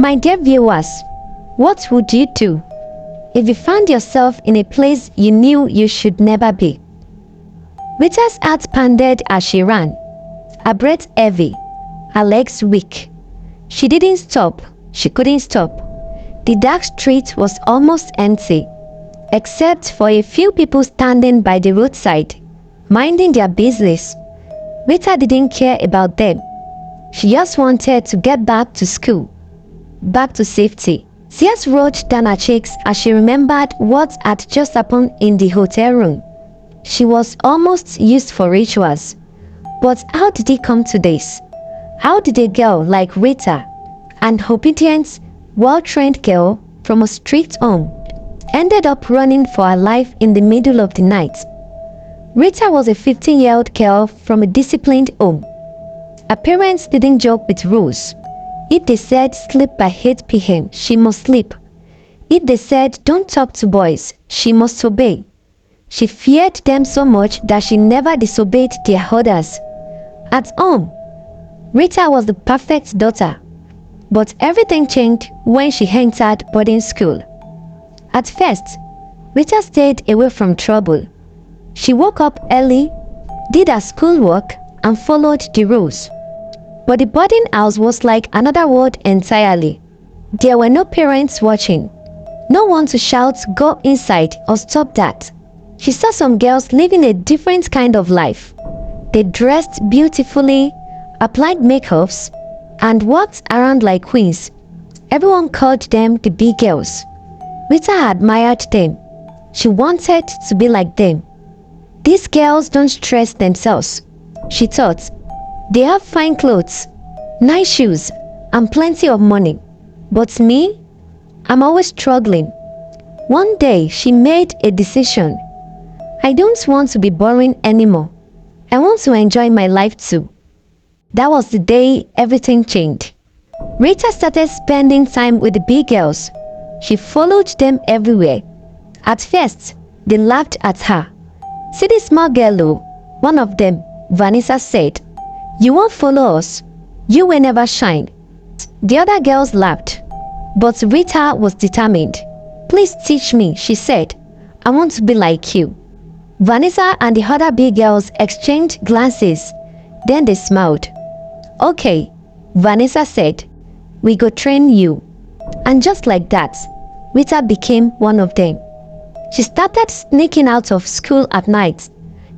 My dear viewers, what would you do if you found yourself in a place you knew you should never be? Rita's heart pounded as she ran, her breath heavy, her legs weak. She didn't stop. She couldn't stop. The dark street was almost empty, except for a few people standing by the roadside, minding their business. Rita didn't care about them. She just wanted to get back to school, back to safety. Tears rolled down her cheeks as she remembered what had just happened in the hotel room. She was almost used for rituals. But how did it come to this? How did a girl like Rita, an obedient, well-trained girl from a strict home, ended up running for her life in the middle of the night? Rita was a 15-year-old girl from a disciplined home. Her parents didn't joke with rules. If they said sleep by 8 p.m., she must sleep. If they said don't talk to boys, she must obey. She feared them so much that she never disobeyed their orders. At home, Rita was the perfect daughter. But everything changed when she entered boarding school. At first, Rita stayed away from trouble. She woke up early, did her schoolwork, and followed the rules. But the boarding house was like another world entirely. There were no parents watching. No one to shout, "Go inside," or "Stop that." She saw some girls living a different kind of life. They dressed beautifully, applied makeups, and walked around like queens. Everyone called them the big girls. Rita admired them. She wanted to be like them. These girls don't stress themselves, she thought. They have fine clothes, nice shoes, and plenty of money. But me? I'm always struggling. One day she made a decision. I don't want to be boring anymore. I want to enjoy my life too. That was the day everything changed. Rita started spending time with the big girls. She followed them everywhere. At first, they laughed at her. "See this small girl, oh," one of them, Vanessa, said. "You won't follow us. You will never shine." The other girls laughed. But Rita was determined. "Please teach me," she said. "I want to be like you." Vanessa and the other big girls exchanged glances. Then they smiled. "Okay," Vanessa said. "We go train you." And just like that, Rita became one of them. She started sneaking out of school at night.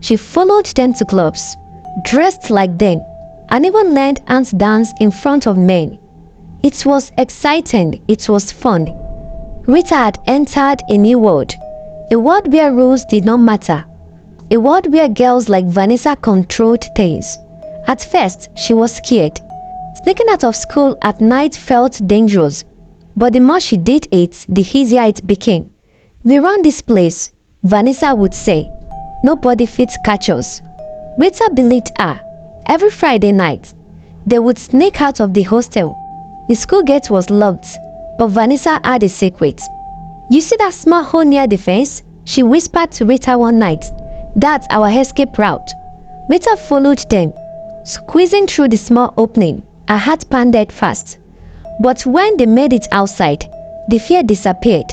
She followed them to clubs, dressed like them, and even learned ant dance in front of men. It was exciting. It was fun. Rita had entered a new world, a world where rules did not matter, a world where girls like Vanessa controlled things. At first, she was scared. Sneaking out of school at night felt dangerous, but the more she did it, the easier it became. "We run this place," Vanessa would say. "Nobody fits catch us." Rita believed her. Every Friday night, they would sneak out of the hostel. The school gate was locked, but Vanessa had a secret. "You see that small hole near the fence?" she whispered to Rita one night. "That's our escape route." Rita followed them, squeezing through the small opening. Her heart pounded fast. But when they made it outside, the fear disappeared.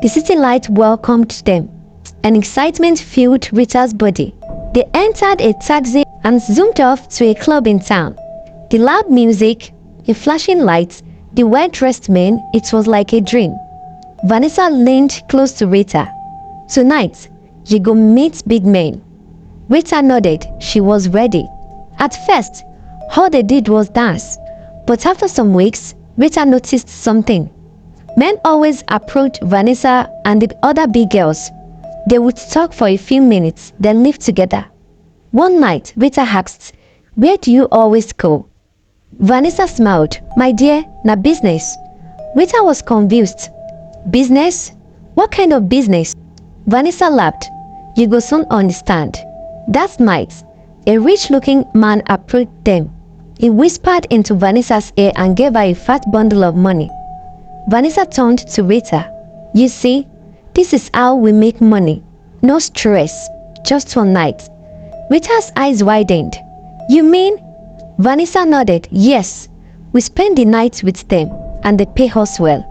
The city light welcomed them, and excitement filled Rita's body. They entered a taxi and zoomed off to a club in town. The loud music, the flashing lights, the well-dressed men, it was like a dream. Vanessa leaned close to Rita. "Tonight, you go meet big men." Rita nodded. She was ready. At first, all they did was dance. But after some weeks, Rita noticed something. Men always approached Vanessa and the other big girls. They would talk for a few minutes, then leave together. One night, Rita asked, "Where do you always go?" Vanessa smiled. "My dear, na business." Rita was confused. "Business? What kind of business?" Vanessa laughed. "You go soon understand." That night, a rich-looking man approached them. He whispered into Vanessa's ear and gave her a fat bundle of money. Vanessa turned to Rita. "You see, this is how we make money. No stress, just one night." Rita's eyes widened. "You mean?" Vanessa nodded. "Yes, we spent the night with them. and they pay us well.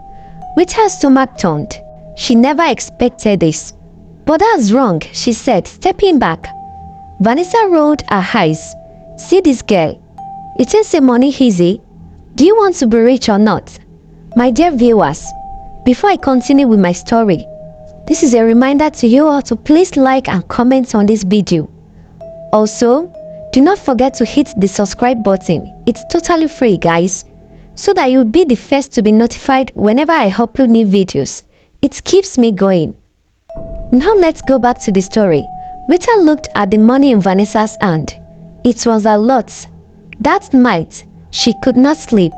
With her stomach turned, she never expected this. But that's wrong, she said, stepping back. Vanessa rolled her eyes. See this girl. It ain't say money easy. Do you want to be rich or not? My dear viewers, before I continue with my story, this is a reminder to you all to please like and comment on this video. Also, do not forget to hit the subscribe button. It's totally free, guys, so that you'll be the first to be notified whenever I upload new videos. It keeps me going. Now let's go back to the story. Rita looked at the money in Vanessa's hand. It was a lot. That night, she could not sleep.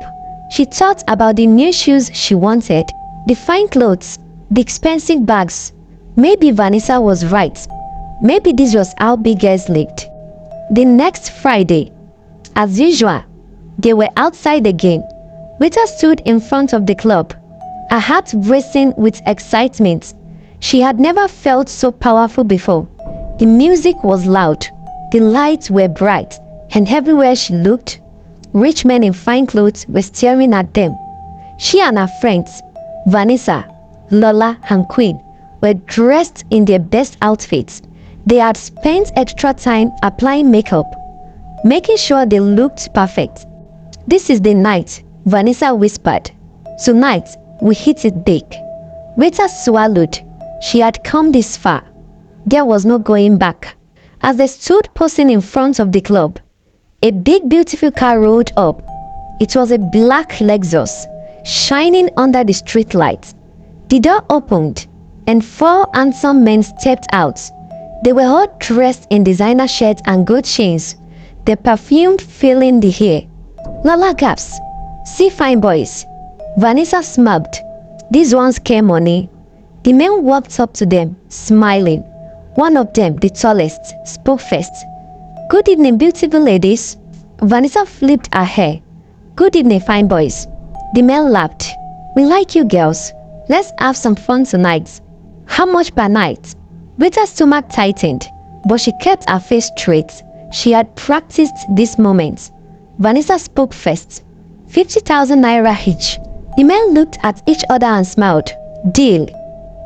She thought about the new shoes she wanted, the fine clothes, the expensive bags. Maybe Vanessa was right. Maybe this was how big girls lived. The next Friday, as usual, they were outside again. Rita stood in front of the club, her heart racing with excitement. She had never felt so powerful before. The music was loud, the lights were bright, and everywhere she looked, rich men in fine clothes were staring at them. She and her friends, Vanessa, Lola, and Queen, were dressed in their best outfits. They had spent extra time applying makeup, making sure they looked perfect. This is the night, Vanessa whispered. Tonight, we hit it big. Rita swallowed. She had come this far. There was no going back. As they stood posing in front of the club, a big beautiful car rolled up. It was a black Lexus, shining under the street lights. The door opened, and 4 handsome men stepped out. They were all dressed in designer shirts and gold chains, their perfume filling the air. Lola gasped, "See fine boys." Vanessa smiled. "These ones came money." The men walked up to them, smiling. One of them, the tallest, spoke first. "Good evening, beautiful ladies." Vanessa flipped her hair. "Good evening, fine boys." The men laughed. "We like you girls. Let's have some fun tonight." "How much per night?" Rita's stomach tightened, but she kept her face straight. She had practiced this moment. Vanessa spoke first. 50,000 naira each. The men looked at each other and smiled. "Deal."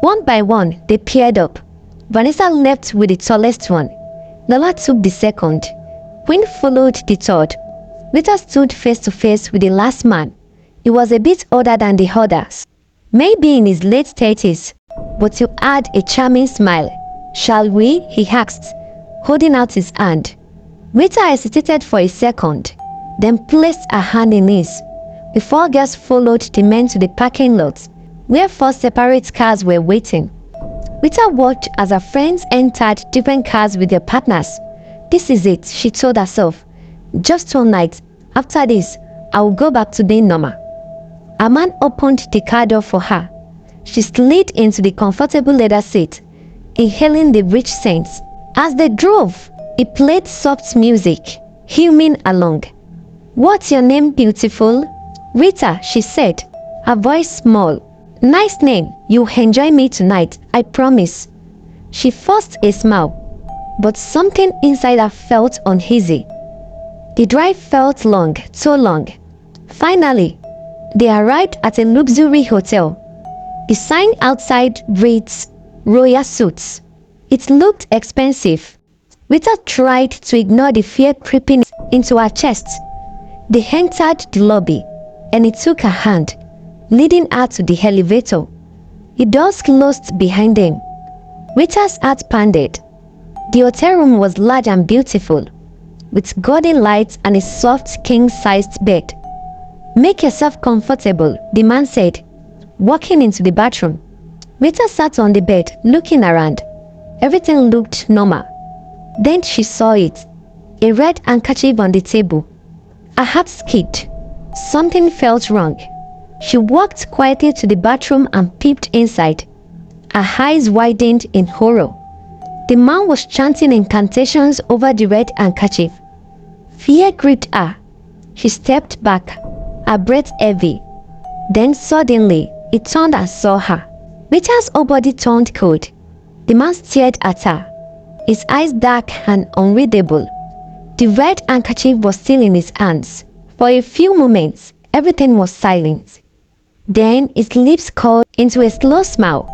One by one, they paired up. Vanessa left with the tallest one. Lola took the second. Queen followed the third. Rita stood face to face with the last man. He was a bit older than the others, maybe in his late 30s, but he had a charming smile. "Shall we?" he asked, holding out his hand. Rita hesitated for a second, then placed her hand in his. The 4 girls followed the men to the parking lot, where 4 separate cars were waiting. Rita watched as her friends entered different cars with their partners. "This is it," she told herself. "Just one night. After this, I will go back to being normal." A man opened the car door for her. She slid into the comfortable leather seat, inhaling the rich scents. As they drove, he played soft music, humming along. "What's your name, beautiful?" "Rita," she said, her voice small. "Nice name. You'll enjoy me tonight, I promise." She forced a smile, but something inside her felt uneasy. The drive felt long, so long. Finally, they arrived at a luxury hotel. The sign outside reads "Royal Suites." It looked expensive. Rita tried to ignore the fear creeping into her chest. They entered the lobby, and he took her hand, leading her to the elevator. The doors closed behind them. Rita's heart pounded. The hotel room was large and beautiful, with golden lights and a soft king-sized bed. "Make yourself comfortable," the man said, walking into the bathroom. Rita sat on the bed, looking around. Everything looked normal. Then she saw it, a red handkerchief on the table. Her heart skipped. Something felt wrong. She walked quietly to the bathroom and peeped inside. Her eyes widened in horror. The man was chanting incantations over the red handkerchief. Fear gripped her. She stepped back, her breath heavy. Then suddenly, he turned and saw her. Rita's whole body turned cold. The man stared at her, his eyes dark and unreadable. The red handkerchief was still in his hands. For a few moments, everything was silent. Then his lips curled into a slow smile.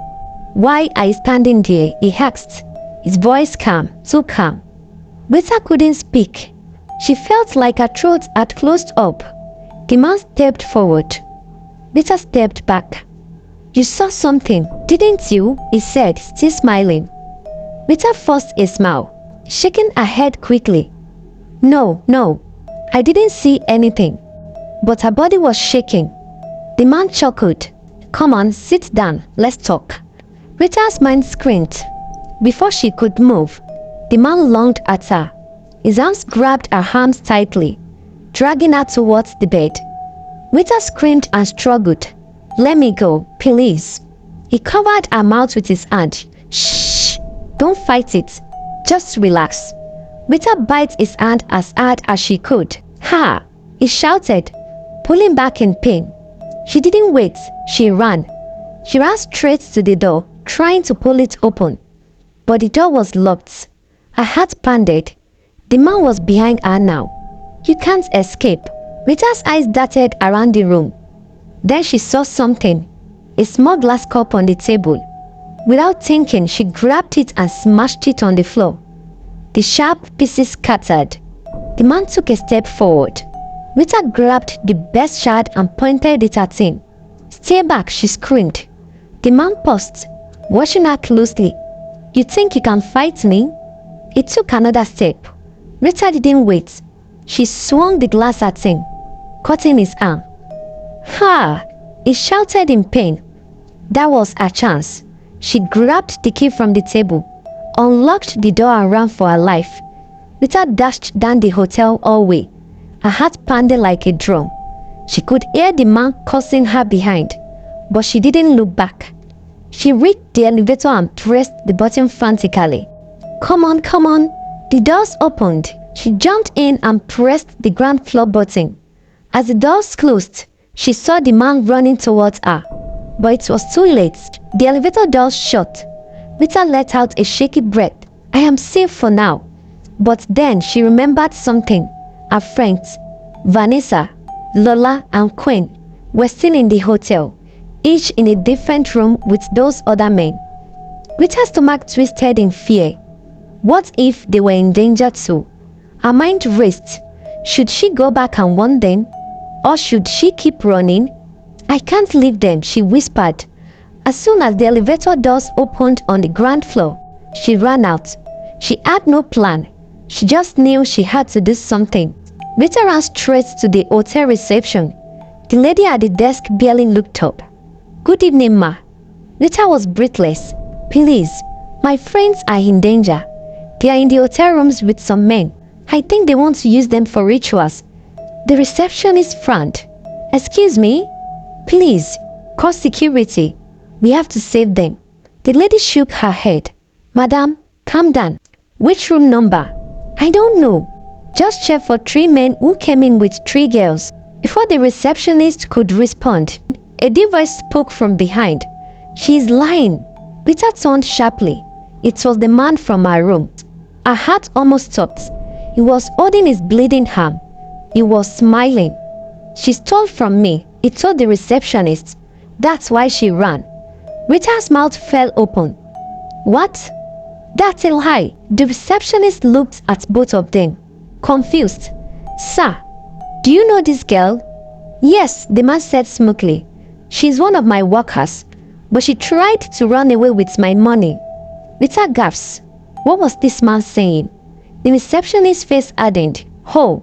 "Why are you standing there?" he asked, his voice calm, so calm. Rita couldn't speak. She felt like her throat had closed up. The man stepped forward. Rita stepped back. "You saw something, didn't you?" he said, still smiling. Rita forced a smile, shaking her head quickly. No, I didn't see anything." But her body was shaking. The man chuckled. "Come on, sit down, let's talk." Rita's mind screamed. Before she could move, the man lunged at her. His arms grabbed her arms tightly, dragging her towards the bed. Rita screamed and struggled. "Let me go, please." He covered her mouth with his hand. "Shh, don't fight it. Just relax." Rita bit his hand as hard as she could. "Ha!" he shouted, pulling back in pain. She didn't wait. She ran. She ran straight to the door, trying to pull it open. But the door was locked. Her heart pounded. The man was behind her now. "You can't escape." Rita's eyes darted around the room. Then she saw something. A small glass cup on the table. Without thinking, she grabbed it and smashed it on the floor. The sharp pieces scattered. The man took a step forward. Rita grabbed the best shard and pointed it at him. "Stay back," she screamed. The man paused, watching her closely. "You think you can fight me?" He took another step. Rita didn't wait. She swung the glass at him, cutting his arm. "Ha!" he shouted in pain. That was her chance. She grabbed the key from the table, unlocked the door and ran for her life. Rita dashed down the hotel hallway. Her heart pounded like a drum. She could hear the man cursing her behind, but she didn't look back. She reached the elevator and pressed the button frantically. Come on. The doors opened. She jumped in and pressed the ground floor button. As the doors closed, she saw the man running towards her. But it was too late. The elevator doors shut. Rita let out a shaky breath. I am safe for now. But then she remembered something. Her friends, Vanessa, Lola, and Quinn, were still in the hotel, each in a different room with those other men. Rita's stomach twisted in fear. What if they were in danger too? Her mind raced. Should she go back and warn them? Or should she keep running? I can't leave them, she whispered. As soon as the elevator doors opened on the ground floor, she ran out. She had no plan. She just knew she had to do something. Rita ran straight to the hotel reception. The lady at the desk barely looked up. Good evening, ma. Rita was breathless. Please, my friends are in danger. They are in the hotel rooms with some men. I think they want to use them for rituals. The receptionist frowned. Excuse me? Please, call security. We have to save them. The lady shook her head. Madam, calm down. Which room number? I don't know. Just check for 3 men who came in with 3 girls. Before the receptionist could respond, a deep voice spoke from behind. She is lying. Rita turned sharply. It was the man from her room. Her heart almost stopped. He was holding his bleeding arm. He was smiling. She stole from me, he told the receptionist. That's why she ran. Rita's mouth fell open. What? That's a lie. The receptionist looked at both of them, confused. Sir, do you know this girl? Yes, the man said smoothly. She's one of my workers, but she tried to run away with my money. Rita gasped. What was this man saying? The receptionist's face hardened. Oh,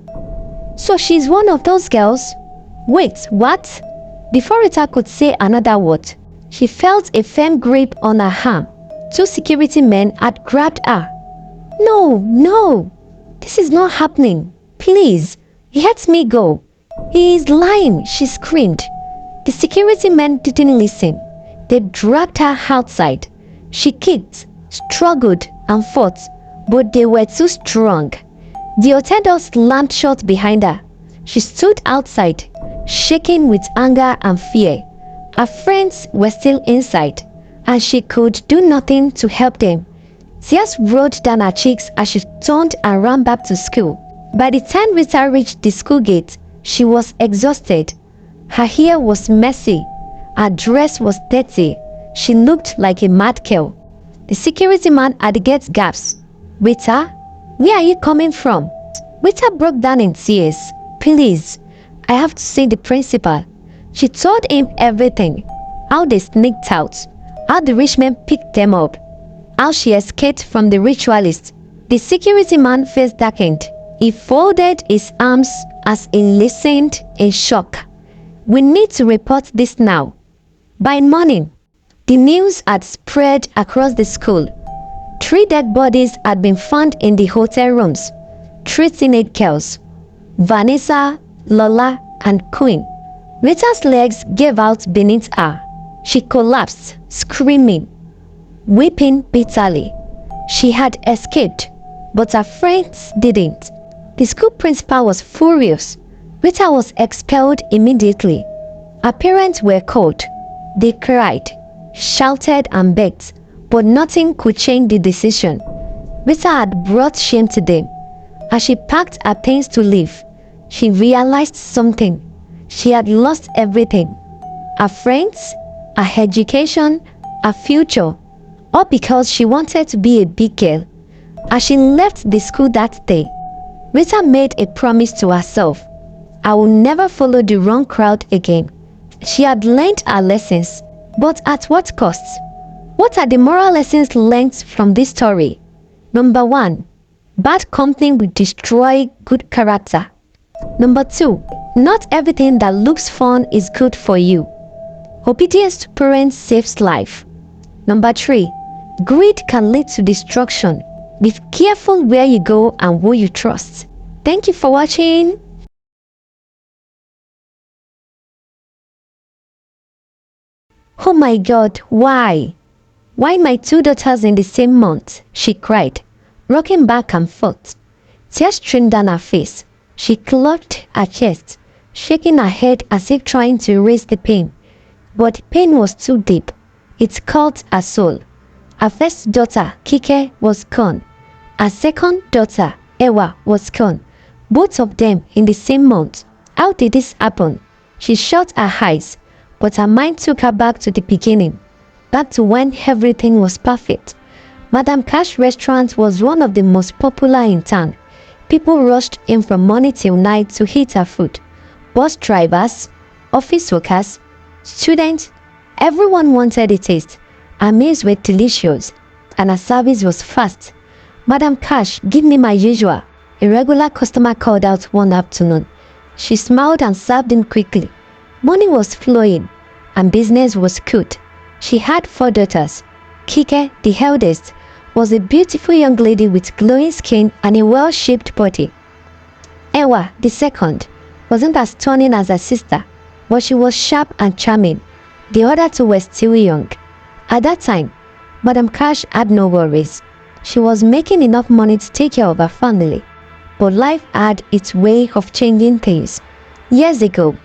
so she's one of those girls? Wait, what? Before Rita could say another word, she felt a firm grip on her arm. 2 security men had grabbed her. No, this is not happening. Please, let me go. He is lying, she screamed. The security men didn't listen. They dragged her outside. She kicked, struggled, and fought, but they were too strong. The hotel door slammed shut behind her. She stood outside, shaking with anger and fear. Her friends were still inside, and she could do nothing to help them. Tears rolled down her cheeks as she turned and ran back to school. By the time Rita reached the school gate, she was exhausted. Her hair was messy. Her dress was dirty. She looked like a mad girl. The security man at the gate gasped, "Rita, where are you coming from?" Rita broke down in tears. "Please, I have to see the principal." She told him everything. How they sneaked out, how the rich men picked them up, how she escaped from the ritualist. The security man's face darkened. He folded his arms as he listened in shock. "We need to report this now." By morning, the news had spread across the school. 3 dead bodies had been found in the hotel rooms. 3 teenage girls, Vanessa, Lola, and Queen. Rita's legs gave out beneath her. She collapsed, screaming, weeping bitterly. She had escaped, but her friends didn't. The school principal was furious. Rita was expelled immediately. Her parents were called. They cried, shouted and begged, but nothing could change the decision. Rita had brought shame to them. As she packed her things to leave, she realized something. She had lost everything. Her friends, her education, her future, all because she wanted to be a big girl. As she left the school that day, Rita made a promise to herself. I will never follow the wrong crowd again. She had learned her lessons, but at what cost? What are the moral lessons learned from this story? Number 1, bad company will destroy good character. Number 2, not everything that looks fun is good for you. Obedience to parents saves life. Number 3, greed can lead to destruction. Be careful where you go and who you trust. Thank you for watching. Oh my God, why? Why my 2 daughters in the same month? She cried, rocking back and forth. Tears streamed down her face. She clutched her chest, shaking her head as if trying to erase the pain. But the pain was too deep. It cut her soul. Her first daughter, Kike, was gone. Her second daughter, Ewa, was gone. Both of them in the same month. How did this happen? She shut her eyes, but her mind took her back to the beginning, back to when everything was perfect. Madam Cash restaurant was one of the most popular in town. People rushed in from morning till night to eat her food. Bus drivers, office workers, students, everyone wanted a taste. Her meals were delicious, and her service was fast. "Madam Cash, give me my usual," a regular customer called out one afternoon. She smiled and served him quickly. Money was flowing, and business was good. She had 4 daughters. Kike, the eldest, was a beautiful young lady with glowing skin and a well-shaped body. Ewa, the second, wasn't as stunning as her sister, but she was sharp and charming. The other 2 were still young. At that time, Madam Cash had no worries. She was making enough money to take care of her family. But life had its way of changing things. Years ago,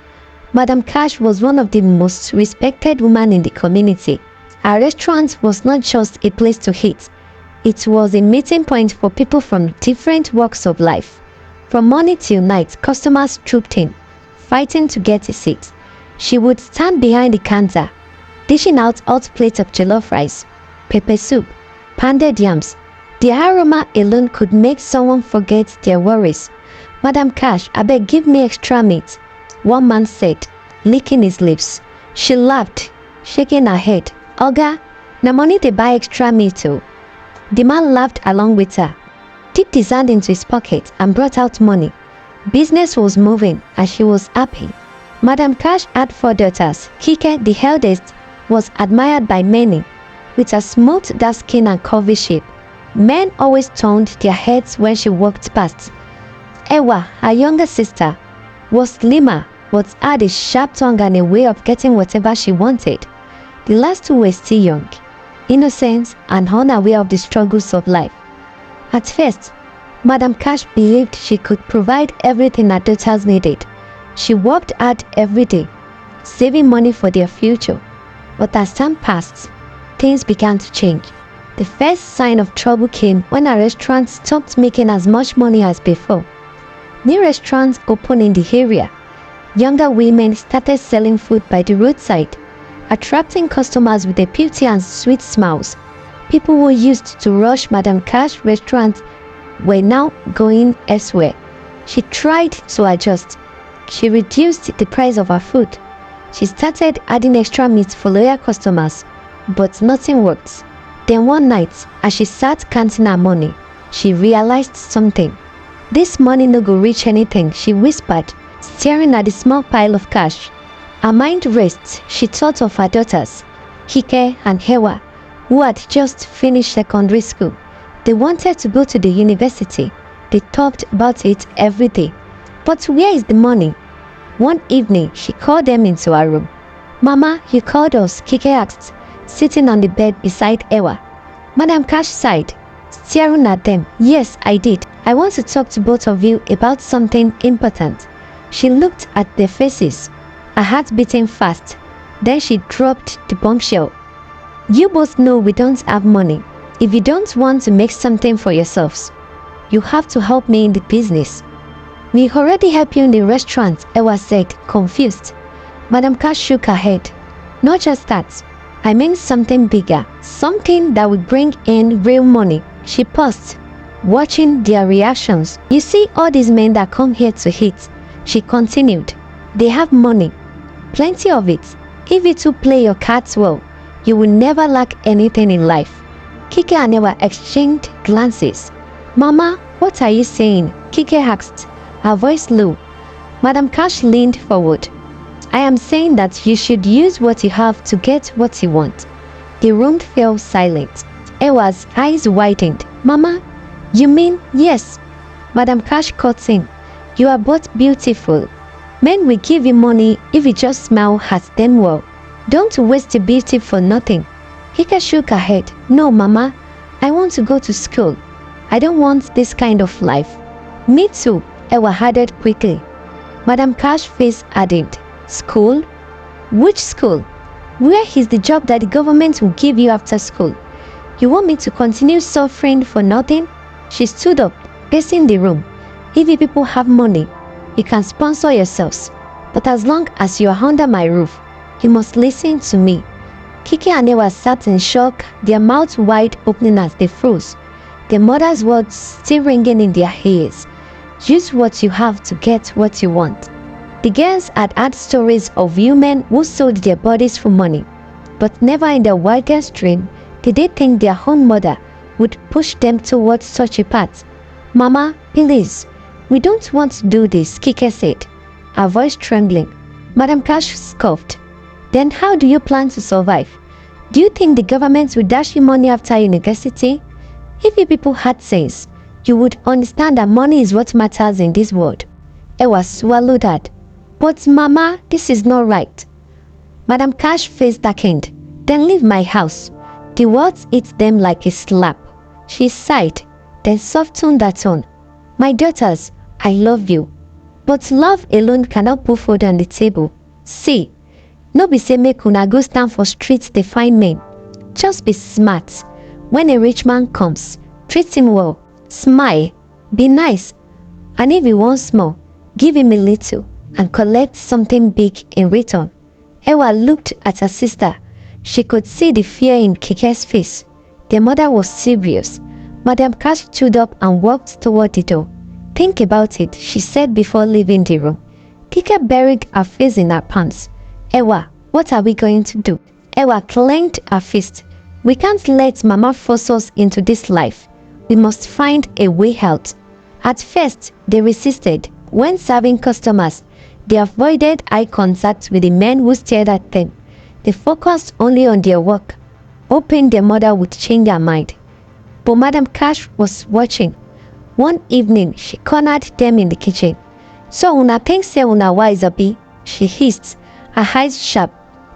Madam Cash was one of the most respected women in the community. Her restaurant was not just a place to eat. It was a meeting point for people from different walks of life. From morning till night, customers trooped in, fighting to get a seat. She would stand behind the counter, dishing out hot plates of jollof rice, pepper soup, pounded yams. The aroma alone could make someone forget their worries. "Madam Cash, abeg give me extra meat," one man said, licking his lips. She laughed, shaking her head. "Oga, na money dey buy extra meat too." The man laughed along with her, dipped his hand into his pocket and brought out money. Business was moving and she was happy. Madam Cash had 4 daughters. Kike, the eldest, was admired by many. With her smooth dark skin and curvy shape, men always turned their heads when she walked past. Ewa, her younger sister, was slimmer but had a sharp tongue and a way of getting whatever she wanted. The last 2 were still young, innocent and unaware of the struggles of life. At first, Madam Cash believed she could provide everything her daughters needed. She worked hard every day, saving money for their future. But as time passed, things began to change. The first sign of trouble came when her restaurant stopped making as much money as before. New restaurants opened in the area. Younger women started selling food by the roadside. attracting customers with their beauty and sweet smiles. People who used to rush Madame Cash's restaurant were now going elsewhere. She tried to adjust. She reduced the price of her food. She started adding extra meat for loyal customers, but nothing worked. Then one night, as she sat counting her money, she realized something. "This money no go reach anything," she whispered, staring at the small pile of cash. Her mind raced. She thought of her daughters, Kike and Hewa, who had just finished secondary school. They wanted to go to the university. They talked about it every day. But where is the money? One evening, she called them into her room. "Mama, you called us," Kike asked, sitting on the bed beside Ewa. Madame Cash sighed, staring at them. "Yes, I did. I want to talk to both of you about something important." She looked at their faces, her heart beating fast. Then she dropped the bombshell. "You both know we don't have money. If you don't want to make something for yourselves, you have to help me in the business." "We already help you in the restaurant," Ewa said, confused. Madame Cash shook her head. "Not just that. I mean something bigger, something that will bring in real money." She paused, watching their reactions. "You see all these men that come here to eat," she continued. "They have money, plenty of it. If you two play your cards well, you will never lack anything in life." Kike and Ewa exchanged glances. "Mama, what are you saying?" Kike asked, her voice low. Madame Cash leaned forward. "I am saying that you should use what you have to get what you want." The room fell silent. Ewa's eyes widened. "Mama, you mean?" "Yes." Madame Cash cut in. "You are both beautiful. Men will give you money if you just smile at them well. Don't waste your beauty for nothing." Kike shook her head. "No, Mama, I want to go to school. I don't want this kind of life." "Me too," Ewa added quickly. Madame Cash's face hardened. "School? Which school? Where is the job that the government will give you after school? You want me to continue suffering for nothing?" She stood up, pacing the room. "If you people have money, you can sponsor yourselves. But as long as you are under my roof, you must listen to me." Kike and Ewa sat in shock, their mouths wide opening as they froze, their mother's words still ringing in their ears. "Use what you have to get what you want." The girls had heard stories of women who sold their bodies for money, but never in their wildest dream did they think their own mother would push them towards such a path. "Mama, please, we don't want to do this," Kike said, her voice trembling. Madame Cash scoffed. "Then how do you plan to survive? Do you think the government will dash you money after university? If you people had sense, you would understand that money is what matters in this world." Ewa swallowed hard. "But Mama, this is not right." Madame Cash face darkened. "Then leave my house." The words hit them like a slap. She sighed, then softened her tone. "My daughters, I love you. But love alone cannot put food on the table. See, no be say make una go stand for streets to find men. Just be smart. When a rich man comes, treat him well. Smile, be nice. And if he wants small, give him a little and collect something big in return." Ewa looked at her sister. She could see the fear in Kike's face. Their mother was serious. Madame Cash stood up and walked toward the door. "Think about it," she said before leaving the room. Kike buried her face in her palms. "Ewa, what are we going to do?" Ewa clenched her fist. "We can't let Mama force us into this life. We must find a way out." At first, they resisted. When serving customers, they avoided eye contact with the men who stared at them. They focused only on their work, hoping their mother would change her mind. But Madame Cash was watching. One evening, she cornered them in the kitchen. "So una think say una wise abi?" she hissed, her eyes sharp.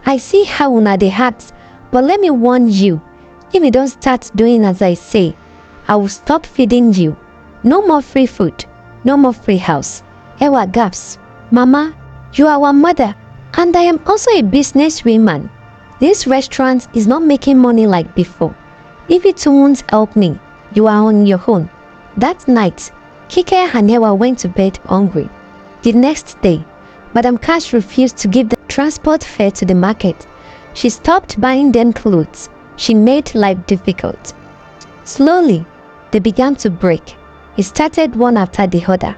"I see how una dey act, but let me warn you, if you don't start doing as I say, I will stop feeding you. No more free food, no more free house." Ewa gasped. "Mama, you are our mother, and I am also a businesswoman. This restaurant is not making money like before. If you two won't help me, you are on your own." That night, Kike and Ewa went to bed hungry. The next day, Madame Cash refused to give the transport fare to the market. She stopped buying them clothes. She made life difficult. Slowly, they began to break. It started one after the other.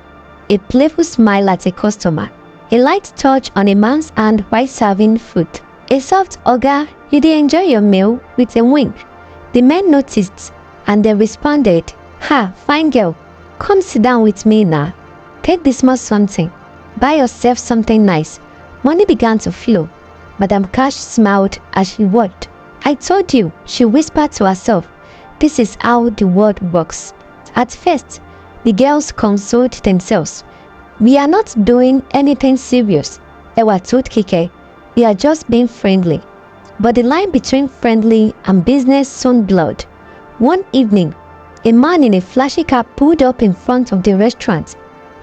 A playful smile at a customer. A light touch on a man's hand while serving food. A soft "Oga, you did enjoy your meal?" with a wink. The men noticed and they responded, "Ha, fine girl, come sit down with me now. Take this small something. Buy yourself something nice." Money began to flow. Madam Cash smiled as she worked. "I told you," she whispered to herself. "This is how the world works." At first, the girls consoled themselves. "We are not doing anything serious," Ewa told Kike. "We are just being friendly." But the line between friendly and business soon blurred. One evening, a man in a flashy car pulled up in front of the restaurant.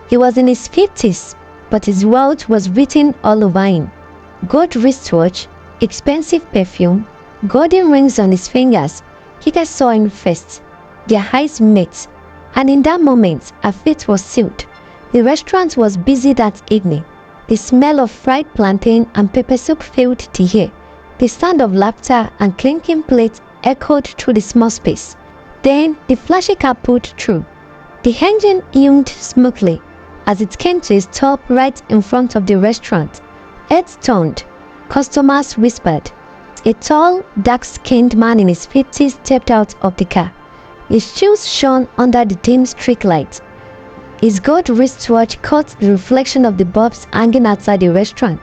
He was in his 50s, but his wealth was written all over him. Gold wristwatch, expensive perfume, golden rings on his fingers. Kike saw him first. Their eyes met, and in that moment, her fate was sealed. The restaurant was busy that evening. The smell of fried plantain and pepper soup filled the air. The sound of laughter and clinking plates echoed through the small space. Then the flashy car pulled through. The engine hummed smoothly as it came to a stop right in front of the restaurant. Heads turned. Customers whispered. A tall, dark-skinned man in his 50s stepped out of the car. His shoes shone under the dim streetlight. His gold wristwatch caught the reflection of the bulbs hanging outside the restaurant.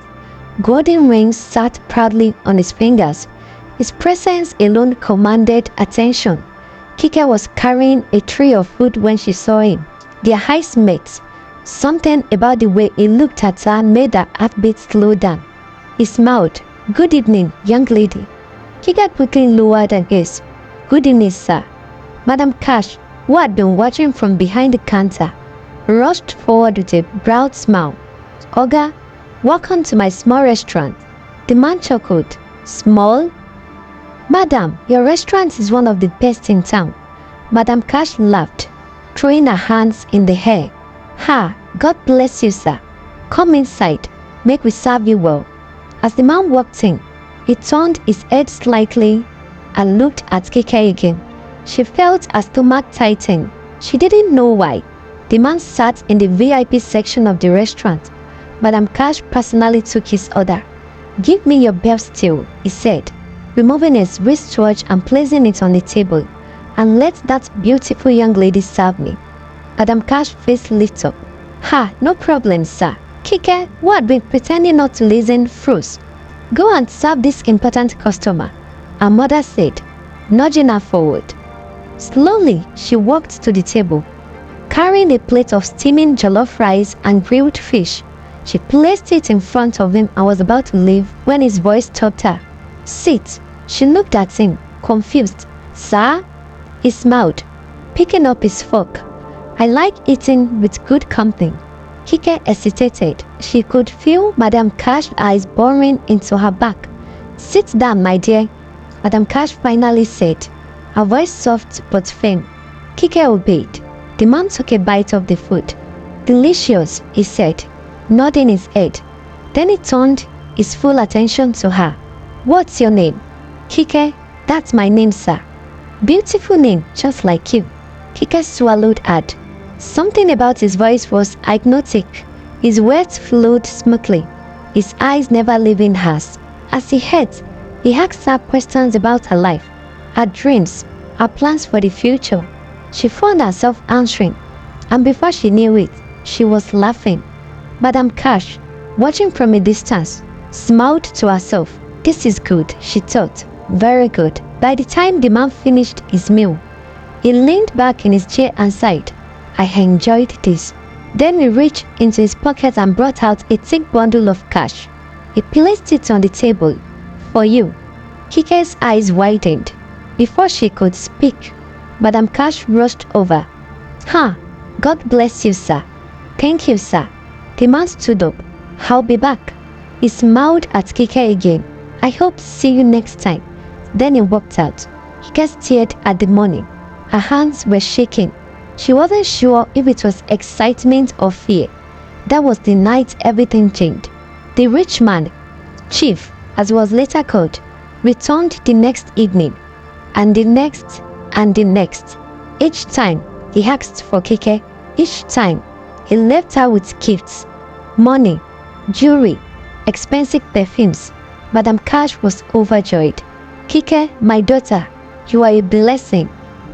Golden rings sat proudly on his fingers. His presence alone commanded attention. Kike was carrying a tray of food when she saw him. Their eyes met. Something about the way he looked at her made her heartbeat slow down. He smiled. "Good evening, young lady." Kike quickly lowered her gaze. "Good evening, sir." Madam Cash, who had been watching from behind the counter, rushed forward with a proud smile. "Oga, welcome to my small restaurant." The man chuckled. "Small? Madam, your restaurant is one of the best in town." Madam Cash laughed, throwing her hands in the air. "Ha, God bless you, sir. Come inside, make we serve you well." As the man walked in, he turned his head slightly and looked at Kike again. She felt her stomach tighten. She didn't know why. The man sat in the VIP section of the restaurant. Madam Cash personally took his order. "Give me your beef stew," he said, removing his wristwatch and placing it on the table. "And let that beautiful young lady serve me." Madam Cash's face lit up. "Ha, no problem, sir." Kike, who had been pretending not to listen, froze. "Go and serve this important customer," her mother said, nudging her forward. Slowly, she walked to the table. Carrying a plate of steaming jollof rice and grilled fish, she placed it in front of him and was about to leave when his voice stopped her. "Sit." She looked at him, confused. "Sir?" He smiled, picking up his fork. "I like eating with good company." Kike hesitated. She could feel Madam Cash's eyes boring into her back. "Sit down, my dear," Madam Cash finally said, her voice soft but firm. Kike obeyed. The man took a bite of the food. "Delicious," he said, nodding his head. Then he turned his full attention to her. "What's your name?" "Kike, that's my name, sir." "Beautiful name, just like you." Kike swallowed hard. Something about his voice was hypnotic. His words flowed smoothly, his eyes never leaving hers. As he ate, he asked her questions about her life, her dreams, her plans for the future. She found herself answering, and before she knew it, she was laughing. Madam Cash, watching from a distance, smiled to herself. "This is good," she thought. "Very good." By the time the man finished his meal, he leaned back in his chair and sighed. "I enjoyed this." Then he reached into his pocket and brought out a thick bundle of cash. He placed it on the table. "For you." Kike's eyes widened. Before she could speak, Madam Cash rushed over. "Ha! God bless you, sir." "Thank you, sir." The man stood up. "I'll be back." He smiled at Kike again. "I hope to see you next time." Then he walked out. Kike stared at the money. Her hands were shaking. She wasn't sure if it was excitement or fear. That was the night everything changed. The rich man, Chief, as he was later called, returned the next evening, and the next, and the next. Each time, he asked for Kike. Each time, he left her with gifts, money, jewelry, expensive perfumes. Madam Cash was overjoyed. Kike, my daughter, you are a blessing.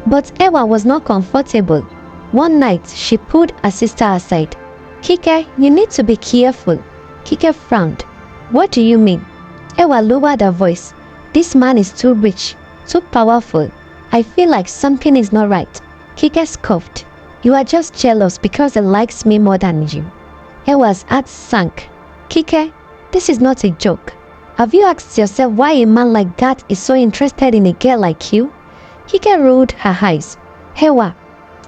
But Ewa was not comfortable. One night, she pulled her sister aside. Kike, you need to be careful. Kike frowned. What do you mean? Ewa lowered her voice. This man is too rich, too powerful. I feel like something is not right. Kike scoffed. You are just jealous because he likes me more than you. Ewa's heart sank. Kike, this is not a joke. Have you asked yourself why a man like that is so interested in a girl like you? Kike rolled her eyes. Ewa,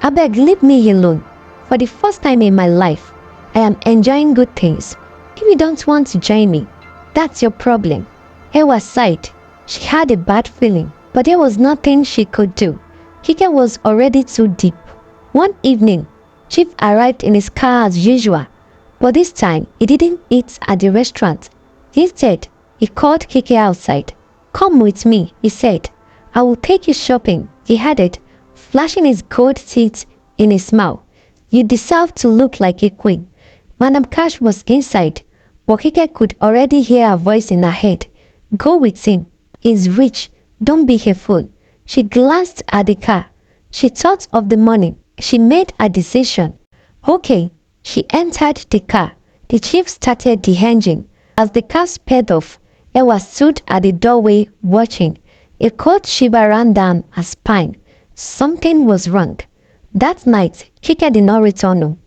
I beg, leave me alone. For the first time in my life, I am enjoying good things. If you don't want to join me, that's your problem. Ewa sighed. She had a bad feeling, but there was nothing she could do. Kike was already too deep. One evening, Chief arrived in his car as usual, but this time he didn't eat at the restaurant. Instead, he called Kike outside. Come with me, he said. I will take you shopping, he added, flashing his gold teeth in his mouth. You deserve to look like a queen. Madam Cash was inside, but Kike could already hear her voice in her head. Go with him. He's rich. Don't be a fool. She glanced at the car. She thought of the money. She made a decision. Okay. She entered the car. The chief started the engine. As the car sped off, Ewa stood at the doorway watching. A cold shiver ran down her spine. Something was wrong. That night, Kike did not return home.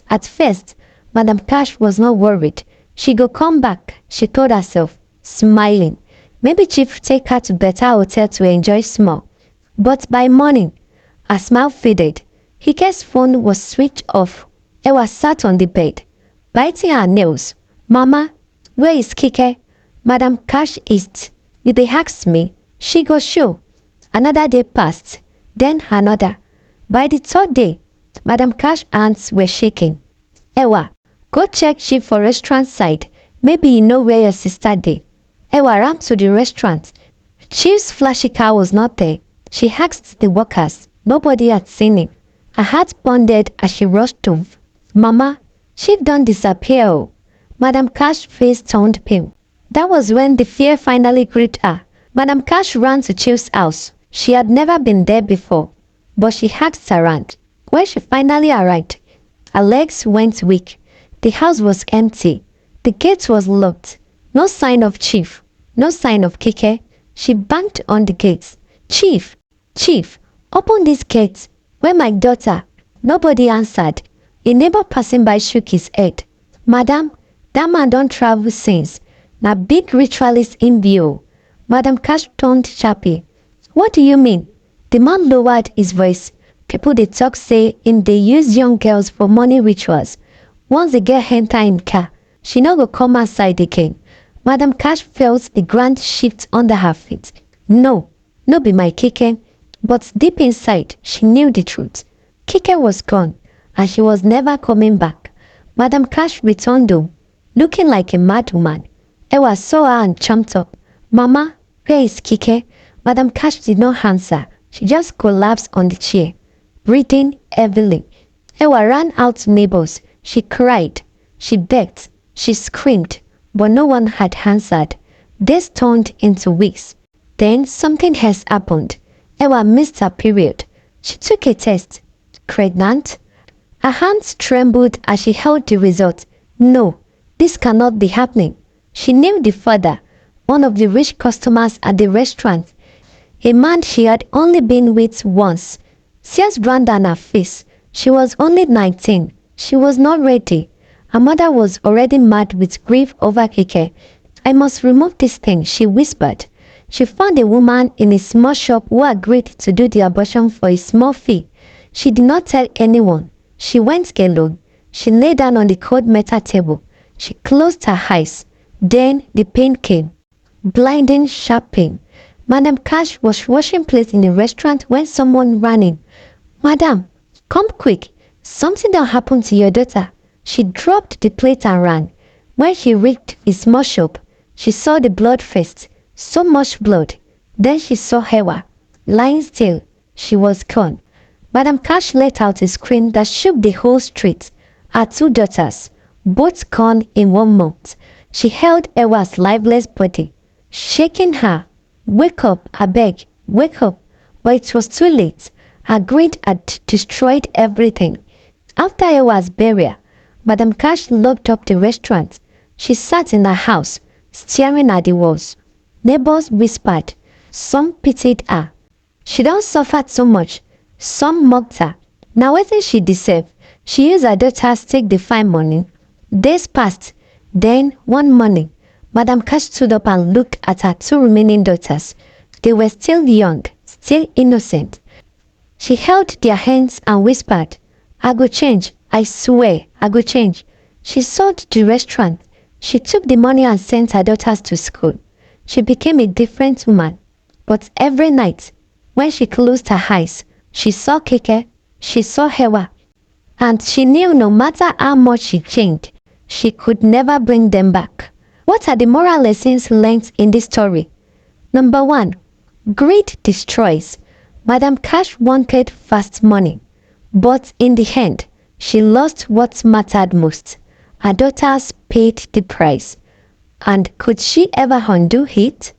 At first, Madam Cash was not worried. She go come back, she told herself, smiling. Maybe Chief take her to better hotel to enjoy small. But by morning, her smile faded. Kike's phone was switched off. Ewa sat on the bed, biting her nails. Mama, where is Kike? Madam Cash is. If they asked me, she go show. Another day passed, then another. By the third day, Madam Cash's hands were shaking. Ewa, go check Chief for restaurant side. Maybe you know where your sister dey. Ewa ran to the restaurant. Chief's flashy car was not there. She asked the workers. Nobody had seen him. Her heart pounded as she rushed to. Mama, Chief don't disappear. Oh. Madam Cash's face turned pale. That was when the fear finally gripped her. Madam Cash ran to Chief's house. She had never been there before, but she asked around. When she finally arrived, her legs went weak. The house was empty. The gate was locked. No sign of Chief. No sign of Kike. She banged on the gates. Chief, Chief, open this gate. Where my daughter? Nobody answered. A neighbor passing by shook his head. Madam, that man don't travel since. Na big ritualist in view. Madam Cash turned sharply. What do you mean? The man lowered his voice. People they talk say they use young girls for money rituals. Once the girl enter in car, she no go come outside again. Madam Cash felt the ground shift under her feet. No be my Kike. But deep inside, she knew the truth. Kike was gone, and she was never coming back. Madam Cash returned home, looking like a mad woman. Ewa saw her and jumped up. Mama, where is Kike? Madam Cash did not answer. She just collapsed on the chair, breathing heavily. Ewa ran out to neighbors. She cried. She begged. She screamed. But no one had answered. Days turned into weeks. Then something has happened. Ewa missed her period. She took a test. Pregnant? Her hands trembled as she held the result. No, this cannot be happening. She knew the father, one of the rich customers at the restaurant, a man she had only been with once. Tears ran down her face. She was only 19. She was not ready. Her mother was already mad with grief over Kike. I must remove this thing, she whispered. She found a woman in a small shop who agreed to do the abortion for a small fee. She did not tell anyone. She went alone. She lay down on the cold metal table. She closed her eyes. Then the pain came. Blinding, sharp pain. Madam Cash was washing plates in the restaurant when someone ran in. Madam, come quick. Something done happened to your daughter. She dropped the plate and ran. When she reached a small shop, she saw the blood first. So much blood. Then she saw Hewa, lying still. She was gone. Madam Cash let out a scream that shook the whole street. Her two daughters, both gone in 1 month. She held Hewa's lifeless body, shaking her. Wake up, I beg, wake up. But it was too late. Her greed had destroyed everything. After Hewa's burial, Madam Cash locked up the restaurant. She sat in her house, staring at the walls. Neighbors whispered. Some pitied her. She don't suffer so much. Some mocked her. Now wetin she deserve? She used her daughters take the fine money. Days passed. Then, one morning, Madam Cash stood up and looked at her two remaining daughters. They were still young, still innocent. She held their hands and whispered, I go change, I swear, I go change. She sold the restaurant. She took the money and sent her daughters to school. She became a different woman. But every night, when she closed her eyes, she saw Keke, she saw Hewa, and she knew no matter how much she changed, she could never bring them back. What are the moral lessons learned in this story? Number 1. Greed destroys. Madam Cash wanted fast money, but in the end, she lost what mattered most. Her daughters paid the price. And could she ever undo it?